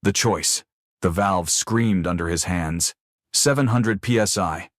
The choice. The valve screamed under his hands. 700 psi.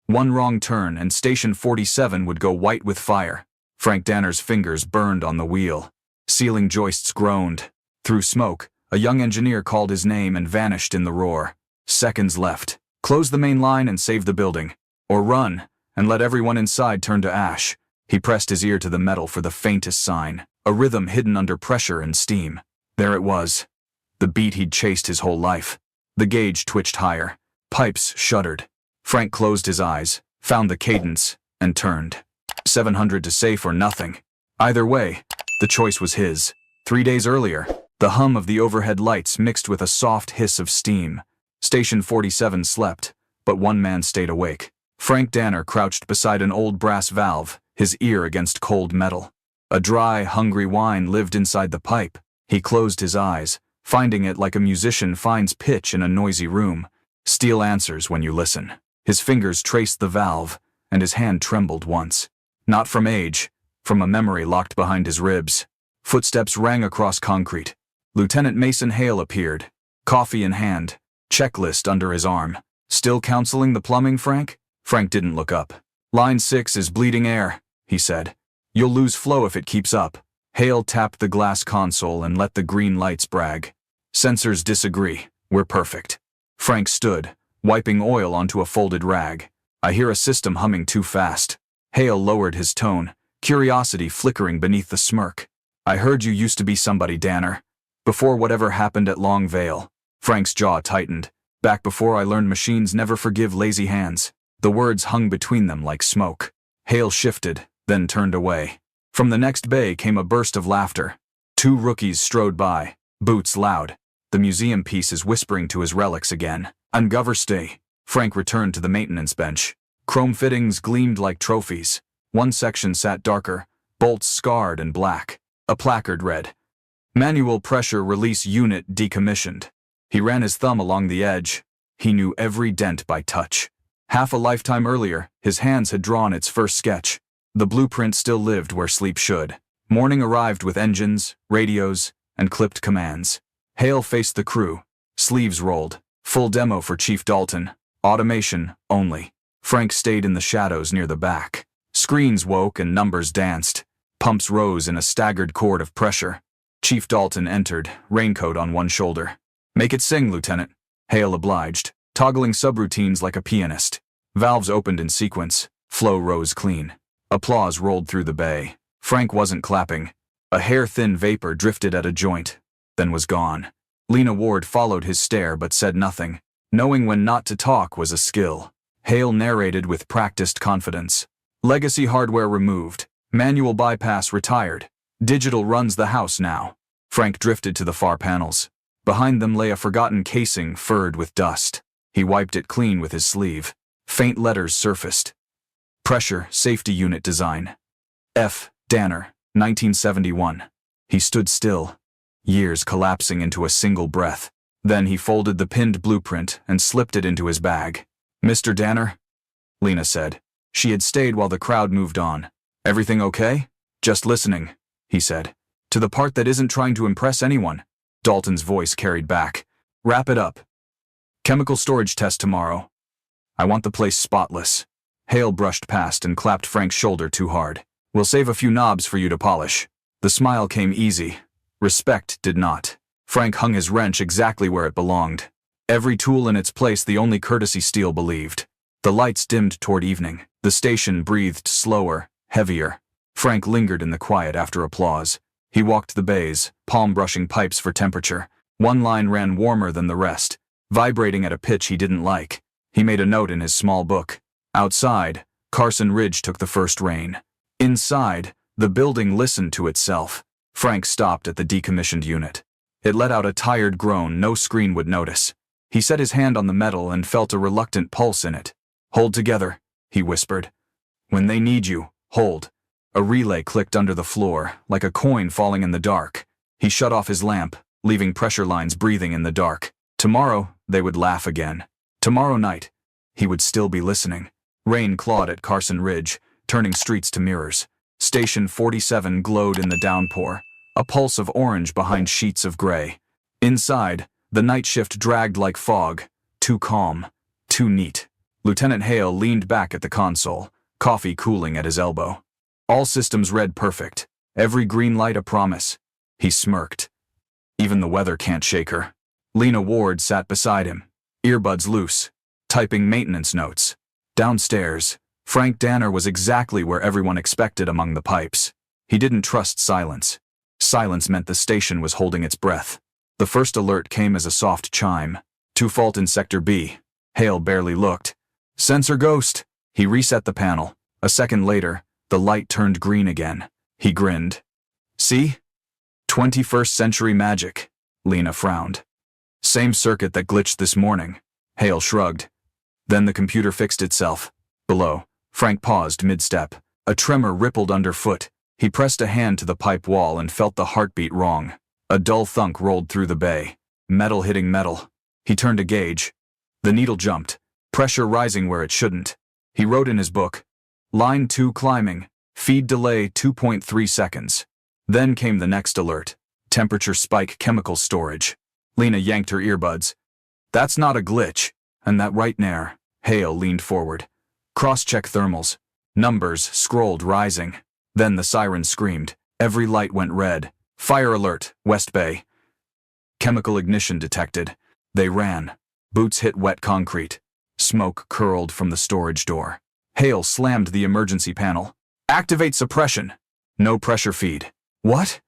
One wrong turn and Station 47 would go white with fire. Frank Danner's fingers burned on the wheel. Ceiling joists groaned. Through smoke, a young engineer called his name and vanished in the roar. Seconds left. Close the main line and save the building. Or run, and let everyone inside turn to ash. He pressed his ear to the metal for the faintest sign, a rhythm hidden under pressure and steam. There it was. The beat he'd chased his whole life. The gauge twitched higher. Pipes shuddered. Frank closed his eyes, found the cadence, and turned. 700 to safe or nothing. Either way, the choice was his. 3 days earlier, the hum of the overhead lights mixed with a soft hiss of steam. Station 47 slept, but one man stayed awake. Frank Danner crouched beside an old brass valve, his ear against cold metal. A dry, hungry whine lived inside the pipe. He closed his eyes, finding it like a musician finds pitch in a noisy room. Steel answers when you listen. His fingers traced the valve, and his hand trembled once. Not from age, from a memory locked behind his ribs. Footsteps rang across concrete. Lieutenant Mason Hale appeared, coffee in hand, checklist under his arm. Still counseling the plumbing, Frank? Frank didn't look up. Line 6 is bleeding air, he said. You'll lose flow if it keeps up. Hale tapped the glass console and let the green lights brag. Sensors disagree. We're perfect. Frank stood, wiping oil onto a folded rag. I hear a system humming too fast. Hale lowered his tone, curiosity flickering beneath the smirk. I heard you used to be somebody, Danner. Before whatever happened at Long Vale. Frank's jaw tightened. Back before I learned machines never forgive lazy hands. The words hung between them like smoke. Hale shifted, then turned away. From the next bay came a burst of laughter. 2 rookies strode by, boots loud. The museum piece is whispering to his relics again. I'm Goverstay. Frank returned to the maintenance bench. Chrome fittings gleamed like trophies. One section sat darker, bolts scarred and black. A placard read, Manual Pressure Release Unit Decommissioned. He ran his thumb along the edge. He knew every dent by touch. Half a lifetime earlier, his hands had drawn its first sketch. The blueprint still lived where sleep should. Morning arrived with engines, radios, and clipped commands. Hale faced the crew. Sleeves rolled. Full demo for Chief Dalton. Automation only. Frank stayed in the shadows near the back. Screens woke and numbers danced. Pumps rose in a staggered chord of pressure. Chief Dalton entered, raincoat on one shoulder. Make it sing, Lieutenant. Hale obliged, toggling subroutines like a pianist. Valves opened in sequence. Flow rose clean. Applause rolled through the bay. Frank wasn't clapping. A hair-thin vapor drifted at a joint, then was gone. Lena Ward followed his stare but said nothing. Knowing when not to talk was a skill. Hale narrated with practiced confidence. Legacy hardware removed. Manual bypass retired. Digital runs the house now. Frank drifted to the far panels. Behind them lay a forgotten casing furred with dust. He wiped it clean with his sleeve. Faint letters surfaced. Pressure Safety Unit Design. F. Danner, 1971. He stood still, years collapsing into a single breath. Then he folded the pinned blueprint and slipped it into his bag. Mr. Danner? Lena said. She had stayed while the crowd moved on. Everything okay? Just listening, he said. To the part that isn't trying to impress anyone. Dalton's voice carried back. Wrap it up. Chemical storage test tomorrow. I want the place spotless. Hale brushed past and clapped Frank's shoulder too hard. We'll save a few knobs for you to polish. The smile came easy. Respect did not. Frank hung his wrench exactly where it belonged. Every tool in its place, the only courtesy Steele believed. The lights dimmed toward evening. The station breathed slower, heavier. Frank lingered in the quiet after applause. He walked the bays, palm brushing pipes for temperature. One line ran warmer than the rest, vibrating at a pitch he didn't like. He made a note in his small book. Outside, Carson Ridge took the first rain. Inside, the building listened to itself. Frank stopped at the decommissioned unit. It let out a tired groan no screen would notice. He set his hand on the metal and felt a reluctant pulse in it. Hold together, he whispered. When they need you, hold. A relay clicked under the floor, like a coin falling in the dark. He shut off his lamp, leaving pressure lines breathing in the dark. Tomorrow, they would laugh again. Tomorrow night, he would still be listening. Rain clawed at Carson Ridge, turning streets to mirrors. Station 47 glowed in the downpour, a pulse of orange behind sheets of gray. Inside, The night shift dragged like fog. Too calm. Too neat. Lieutenant Hale leaned back at the console, coffee cooling at his elbow. All systems read perfect. Every green light a promise. He smirked. Even the weather can't shake her. Lena Ward sat beside him, earbuds loose, typing maintenance notes. Downstairs, Frank Danner was exactly where everyone expected among the pipes. He didn't trust silence. Silence meant the station was holding its breath. The first alert came as a soft chime. To fault in Sector B. Hale barely looked. Sensor ghost. He reset the panel. A second later, the light turned green again. He grinned. See? 21st century magic. Lena frowned. Same circuit that glitched this morning. Hale shrugged. Then the computer fixed itself. Below, Frank paused mid-step. A tremor rippled underfoot. He pressed a hand to the pipe wall and felt the heartbeat wrong. A dull thunk rolled through the bay. Metal hitting metal. He turned a gauge. The needle jumped, pressure rising where it shouldn't. He wrote in his book, Line 2 climbing, feed delay 2.3 seconds. Then came the next alert. Temperature spike chemical storage. Lena yanked her earbuds. That's not a glitch. And that right there. Hale leaned forward. Cross-check thermals. Numbers scrolled rising. Then the siren screamed. Every light went red. Fire alert, West Bay. Chemical ignition detected. They ran. Boots hit wet concrete. Smoke curled from the storage door. Hale slammed the emergency panel. Activate suppression. No pressure feed. What?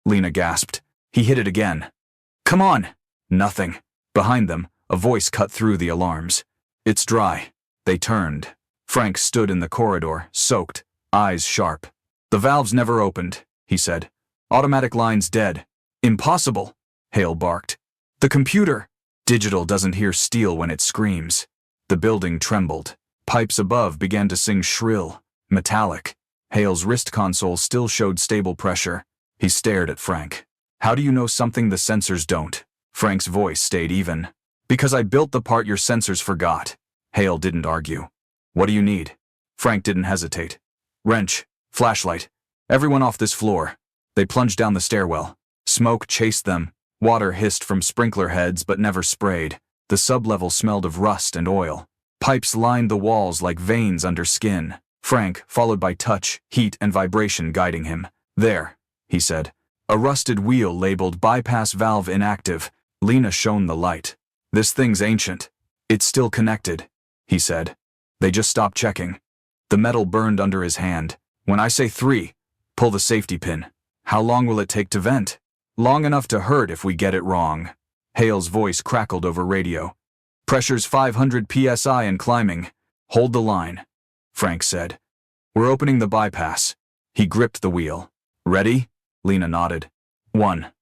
Lena gasped. He hit it again. Come on. Nothing. Behind them, a voice cut through the alarms. It's dry. They turned. Frank stood in the corridor, soaked, eyes sharp. The valves never opened, he said. Automatic lines dead. Impossible, Hale barked. The computer. Digital doesn't hear steel when it screams. The building trembled. Pipes above began to sing shrill, metallic. Hale's wrist console still showed stable pressure. He stared at Frank. How do you know something the sensors don't? Frank's voice stayed even. Because I built the part your sensors forgot. Hale didn't argue. What do you need? Frank didn't hesitate. Wrench, flashlight. Everyone off this floor. They plunged down the stairwell. Smoke chased them. Water hissed from sprinkler heads but never sprayed. The sublevel smelled of rust and oil. Pipes lined the walls like veins under skin. Frank, followed by touch, heat, and vibration guiding him. There, he said. A rusted wheel labeled bypass valve inactive. Lena shone the light. This thing's ancient. It's still connected, he said. They just stopped checking. The metal burned under his hand. When I say 3, pull the safety pin. How long will it take to vent? Long enough to hurt if we get it wrong. Hale's voice crackled over radio. Pressure's 500 psi and climbing. Hold the line, Frank said. We're opening the bypass. He gripped the wheel. Ready? Lena nodded. 1.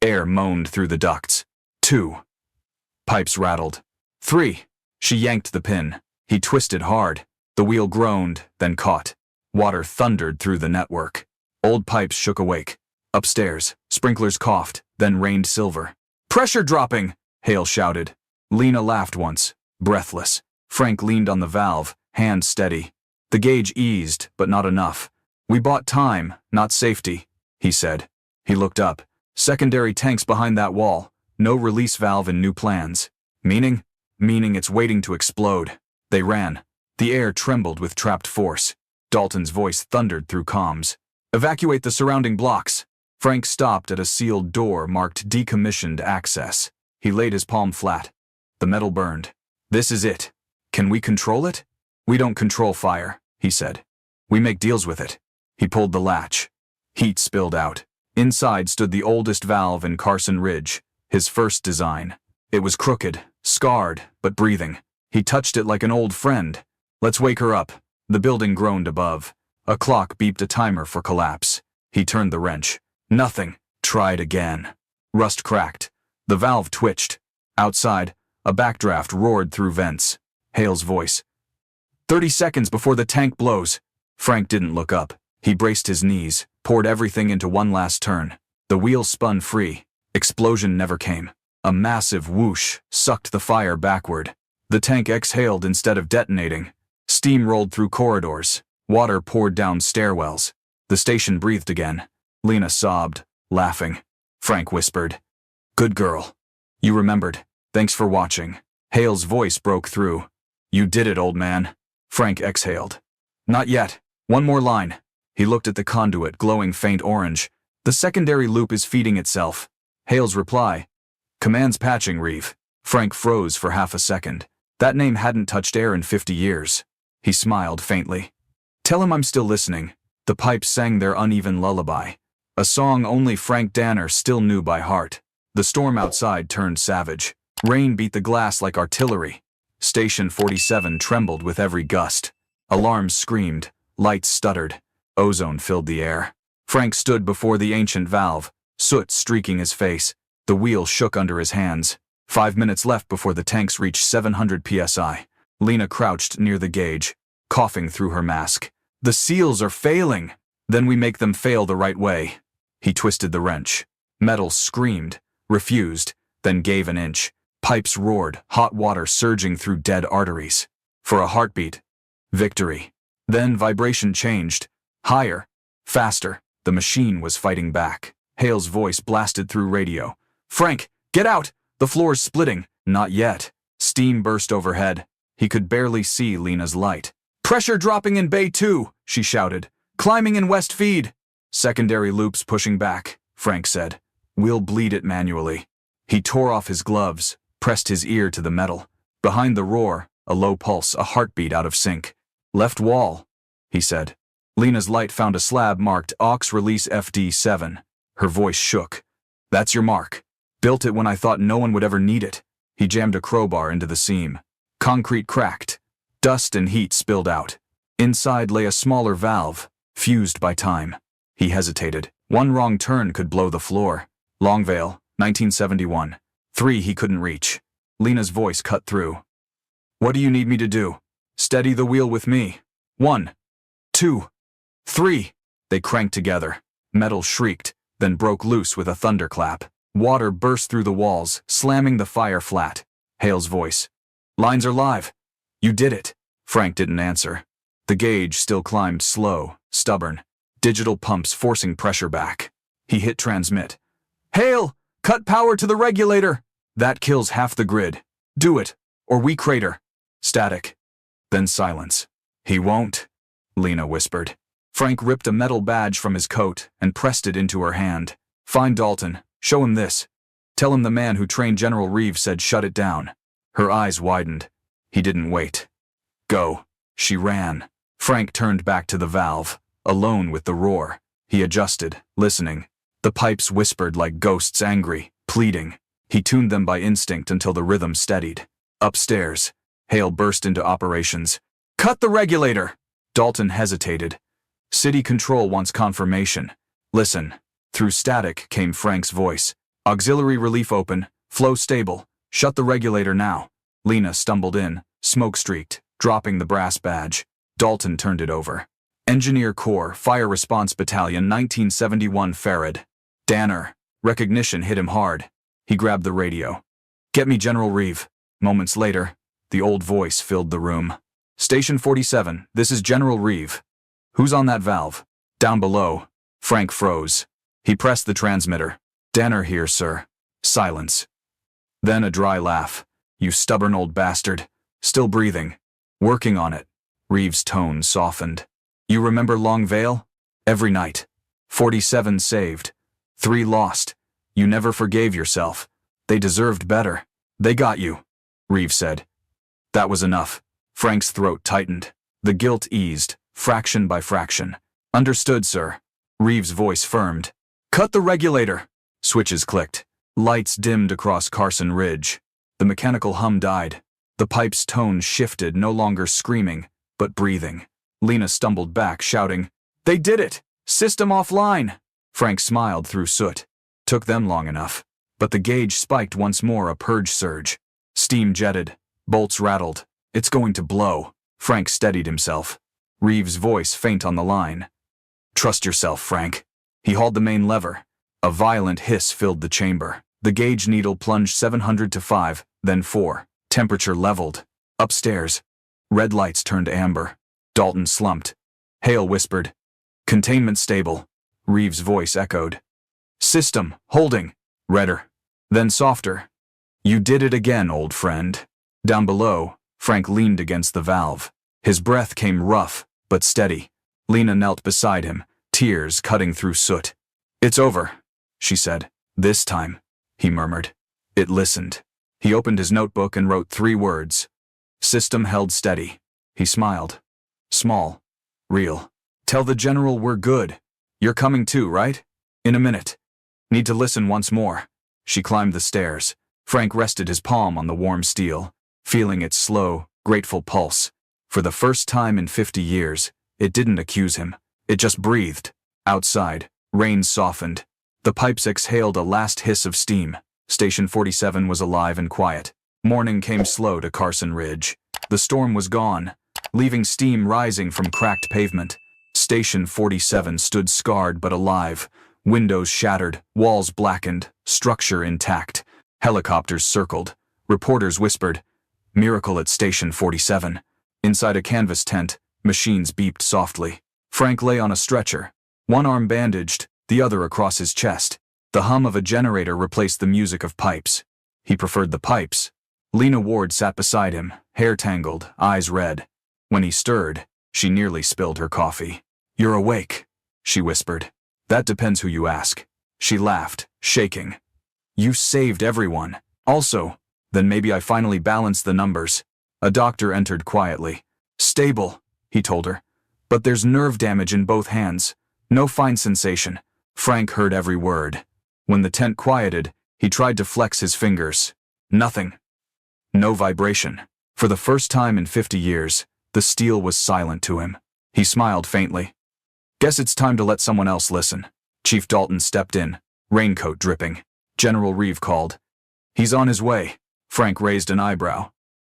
Air moaned through the ducts. 2. Pipes rattled. 3. She yanked the pin. He twisted hard. The wheel groaned, then caught. Water thundered through the network. Old pipes shook awake. Upstairs, sprinklers coughed, then rained silver. Pressure dropping, Hale shouted. Lena laughed once, breathless. Frank leaned on the valve, hand steady. The gauge eased, but not enough. We bought time, not safety, he said. He looked up. Secondary tanks behind that wall. No release valve and new plans. Meaning? Meaning it's waiting to explode. They ran. The air trembled with trapped force. Dalton's voice thundered through comms. Evacuate the surrounding blocks. Frank stopped at a sealed door marked decommissioned access. He laid his palm flat. The metal burned. This is it. Can we control it? We don't control fire, he said. We make deals with it. He pulled the latch. Heat spilled out. Inside stood the oldest valve in Carson Ridge, his first design. It was crooked, scarred, but breathing. He touched it like an old friend. Let's wake her up. The building groaned above. A clock beeped a timer for collapse. He turned the wrench. Nothing. Tried again. Rust cracked. The valve twitched. Outside, a backdraft roared through vents. Hale's voice. 30 seconds before the tank blows. Frank didn't look up. He braced his knees, poured everything into one last turn. The wheel spun free. Explosion never came. A massive whoosh sucked the fire backward. The tank exhaled instead of detonating. Steam rolled through corridors. Water poured down stairwells. The station breathed again. Lena sobbed, laughing. Frank whispered, "Good girl." You remembered. Thanks for watching. Hale's voice broke through. You did it, old man. Frank exhaled. Not yet. One more line. He looked at the conduit, glowing faint orange. The secondary loop is feeding itself. Hale's reply. Commands patching, Reeve. Frank froze for half a second. That name hadn't touched air in 50 years. He smiled faintly. Tell him I'm still listening. The pipes sang their uneven lullaby. A song only Frank Danner still knew by heart. The storm outside turned savage. Rain beat the glass like artillery. Station 47 trembled with every gust. Alarms screamed. Lights stuttered. Ozone filled the air. Frank stood before the ancient valve, soot streaking his face. The wheel shook under his hands. 5 minutes left before the tanks reached 700 psi. Lena crouched near the gauge, coughing through her mask. The seals are failing. Then we make them fail the right way. He twisted the wrench. Metal screamed, refused, then gave an inch. Pipes roared, hot water surging through dead arteries. For a heartbeat. Victory. Then vibration changed. Higher. Faster. The machine was fighting back. Hale's voice blasted through radio. Frank, get out! The floor's splitting. Not yet. Steam burst overhead. He could barely see Lena's light. Pressure dropping in Bay 2, she shouted. Climbing in West Feed. Secondary loops pushing back, Frank said. We'll bleed it manually. He tore off his gloves, pressed his ear to the metal. Behind the roar, a low pulse, a heartbeat out of sync. Left wall, he said. Lena's light found a slab marked Aux Release FD7. Her voice shook. That's your mark. Built it when I thought no one would ever need it. He jammed a crowbar into the seam. Concrete cracked. Dust and heat spilled out. Inside lay a smaller valve, fused by time. He hesitated. One wrong turn could blow the floor. Longvale, 1971. 3 he couldn't reach. Lena's voice cut through. What do you need me to do? Steady the wheel with me. 1, 2, 3. They cranked together. Metal shrieked, then broke loose with a thunderclap. Water burst through the walls, slamming the fire flat. Hale's voice. Lines are live. You did it. Frank didn't answer. The gauge still climbed slow, stubborn. Digital pumps forcing pressure back. He hit transmit. Hale, cut power to the regulator. That kills half the grid. Do it, or we crater. Static. Then silence. He won't, Lena whispered. Frank ripped a metal badge from his coat and pressed it into her hand. Find Dalton. Show him this. Tell him the man who trained General Reeve said shut it down. Her eyes widened. He didn't wait. Go. She ran. Frank turned back to the valve, alone with the roar. He adjusted, listening. The pipes whispered like ghosts, angry, pleading. He tuned them by instinct until the rhythm steadied. Upstairs, Hale burst into operations. Cut the regulator! Dalton hesitated. City Control wants confirmation. Listen. Through static came Frank's voice. Auxiliary relief open, flow stable. Shut the regulator now. Lena stumbled in, smoke-streaked, dropping the brass badge. Dalton turned it over. Engineer Corps, Fire Response Battalion, 1971 Farad. Danner. Recognition hit him hard. He grabbed the radio. Get me General Reeve. Moments later, the old voice filled the room. Station 47, this is General Reeve. Who's on that valve? Down below. Frank froze. He pressed the transmitter. Danner here, sir. Silence. Then a dry laugh. You stubborn old bastard. Still breathing. Working on it. Reeve's tone softened. You remember Longvale? Every night. 47 saved. 3 lost. You never forgave yourself. They deserved better. They got you, Reeve said. That was enough. Frank's throat tightened. The guilt eased, fraction by fraction. Understood, sir. Reeve's voice firmed. Cut the regulator. Switches clicked. Lights dimmed across Carson Ridge. The mechanical hum died. The pipe's tone shifted, no longer screaming, but breathing. Lena stumbled back, shouting, They did it! System offline! Frank smiled through soot. Took them long enough. But the gauge spiked once more, a purge surge. Steam jetted. Bolts rattled. It's going to blow. Frank steadied himself. Reeve's voice faint on the line. Trust yourself, Frank. He hauled the main lever. A violent hiss filled the chamber. The gauge needle plunged 700 to 5, then 4. Temperature leveled. Upstairs. Red lights turned amber. Dalton slumped. Hale whispered. Containment stable. Reeve's voice echoed. System, holding. Redder. Then softer. You did it again, old friend. Down below, Frank leaned against the valve. His breath came rough, but steady. Lena knelt beside him, tears cutting through soot. It's over, she said. This time, he murmured. It listened. He opened his notebook and wrote 3 words. System held steady. He smiled. Small. Real. Tell the general we're good. You're coming too, right? In a minute. Need to listen once more. She climbed the stairs. Frank rested his palm on the warm steel, feeling its slow, grateful pulse. For the first time in 50 years, it didn't accuse him. It just breathed. Outside, rain softened. The pipes exhaled a last hiss of steam. Station 47 was alive and quiet. Morning came slow to Carson Ridge. The storm was gone, leaving steam rising from cracked pavement. Station 47 stood scarred but alive. Windows shattered, walls blackened, structure intact. Helicopters circled. Reporters whispered, "Miracle at Station 47." Inside a canvas tent, machines beeped softly. Frank lay on a stretcher, one arm bandaged, the other across his chest. The hum of a generator replaced the music of pipes. He preferred the pipes. Lena Ward sat beside him, hair tangled, eyes red. When he stirred, she nearly spilled her coffee. "You're awake," she whispered. "That depends who you ask." She laughed, shaking. "You saved everyone. Also, then maybe I finally balanced the numbers." A doctor entered quietly. "Stable," he told her. "But there's nerve damage in both hands. No fine sensation." Frank heard every word. When the tent quieted, he tried to flex his fingers. Nothing. No vibration. For the first time in 50 years, the steel was silent to him. He smiled faintly. "Guess it's time to let someone else listen." Chief Dalton stepped in, raincoat dripping. General Reeve called. "He's on his way." Frank raised an eyebrow.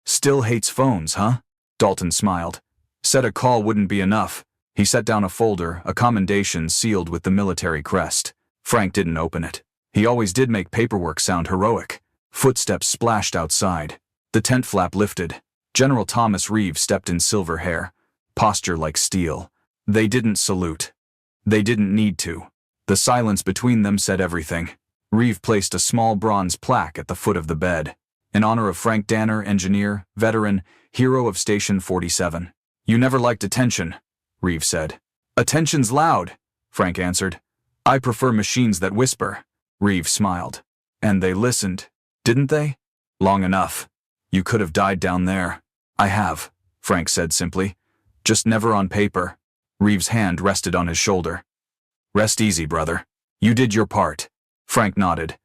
"Still hates phones, huh?" Dalton smiled. "Said a call wouldn't be enough." He set down a folder, a commendation sealed with the military crest. Frank didn't open it. He always did make paperwork sound heroic. Footsteps splashed outside. The tent flap lifted. General Thomas Reeve stepped in silver hair, posture like steel. They didn't salute. They didn't need to. The silence between them said everything. Reeve placed a small bronze plaque at the foot of the bed. In honor of Frank Danner, engineer, veteran, hero of Station 47. "You never liked attention," Reeve said. "Attention's loud," Frank answered. "I prefer machines that whisper." Reeve smiled. "And they listened, didn't they?" "Long enough. You could have died down there." "I have," Frank said simply. "Just never on paper." Reeve's hand rested on his shoulder. "Rest easy, brother. You did your part." Frank nodded.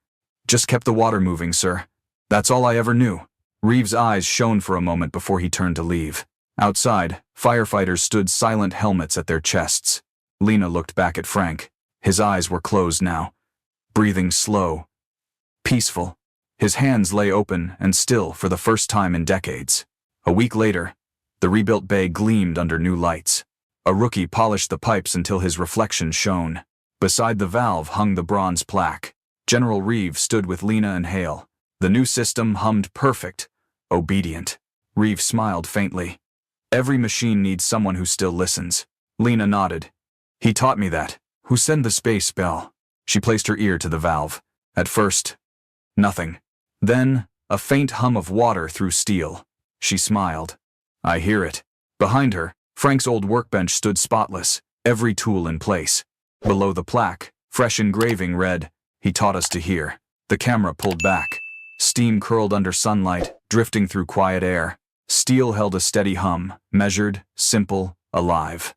"Just kept the water moving, sir. That's all I ever knew." Reeve's eyes shone for a moment before he turned to leave. Outside, firefighters stood silent, helmets at their chests. Lena looked back at Frank. His eyes were closed now. Breathing slow. Peaceful. His hands lay open and still for the first time in decades. A week later, the rebuilt bay gleamed under new lights. A rookie polished the pipes until his reflection shone. Beside the valve hung the bronze plaque. General Reeve stood with Lena and Hale. The new system hummed perfect, obedient. Reeve smiled faintly. "Every machine needs someone who still listens." Lena nodded. "He taught me that." "Who sent the space bell?" She placed her ear to the valve. At first, nothing. Then, a faint hum of water through steel. She smiled. "I hear it." Behind her, Frank's old workbench stood spotless, every tool in place. Below the plaque, fresh engraving read, "He taught us to hear." The camera pulled back. Steam curled under sunlight, drifting through quiet air. Steel held a steady hum, measured, simple, alive.